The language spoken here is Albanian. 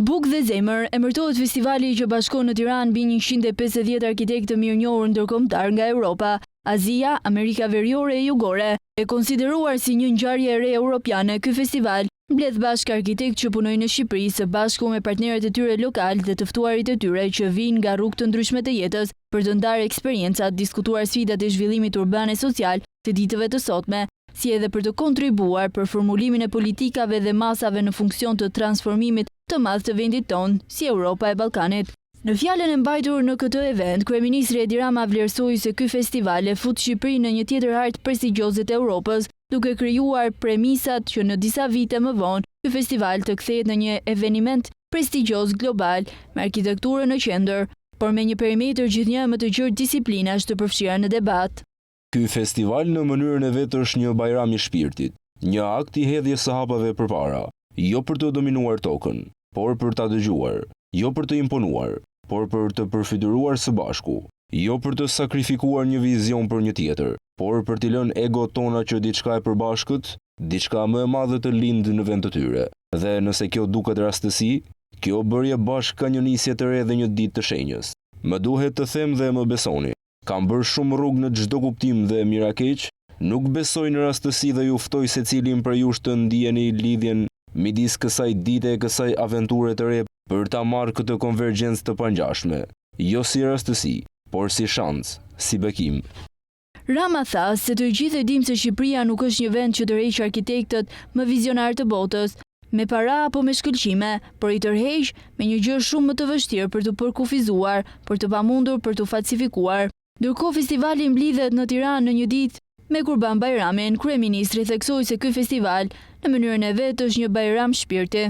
Buk dhe zemër, emërtohet festivali që bashkon në Tiranë mbi 150 arkitektë të mirënjohur ndërkombëtar nga Europa, Azia, Amerika Veriore e Jugore. E konsideruar si një ngjarje e re europiane, ky festival mbledh bashkë arkitektë që punojnë në Shqipëri së bashku me partnerët e tyre lokal dhe të ftuarit e tyre që vijnë nga rrugë të ndryshme të jetës për të ndarë eksperiencat, diskutuar sfidat e zhvillimit urban e social të ditëve të sotme, si edhe për të kontribuar për formulimin e politikave dhe masave në funksion të transformimit të madh të vendit tonë, si Europa e Ballkanit. Në fjalën e mbajtur në këtë event, kryeministri Edi Rama vlerësoi se ky festival e fut Shqipërinë në një tjetër hartë prestigjioze të Europës, duke krijuar premisat që në disa vite më vonë ky festival të kthehet në një eveniment prestigjioz global me arkitekturën në qendër, por me një perimetër gjithnjë më të gjerë disiplinash të përfshira në debat. Ky festival në mënyrën e vetë është një bajram i shpirtit, një akt i hedhjes së hapave përpara, jo për të dominuar tokën, por për ta dëgjuar, jo për të imponuar, por për të përfituar së bashku, jo për të sakrifikuar një vizion për një tjetër, por për t'i lënë egot tona që diçka e përbashkët, diçka më e madhe të lindë në vend të tyre. Dhe nëse kjo duket rastësi, kjo bërje bashkë ka një nisje të re dhe një ditë të shenjës. Më duhet të them dhe më besoni. Kam bërë shumë rrugë në çdo kuptim dhe mirakeq, nuk besoj në rastësi dhe ju ftoj secilin për jush të ndjeni lidhjen midis kësaj dite e kësaj aventure të re për ta marrë këtë konvergjencë të pangjashme, jo si rastësi, por si shans, si bekim. Rama tha se të gjithë e dim se Shqipëria nuk është një vend që tërheq arkitektët më vizionar të botës, me para apo me shkëlqime, por i tërheq me një gjë shumë më të vështirë për të përkufizuar, për të pamundur për të falsifikuar. Ndërkohë festivali mblidhet në Tiranë në një ditë me Kurban Bajramin, kryeministri theksoi se ky festival në mënyrën e vet është një bajram shpirti.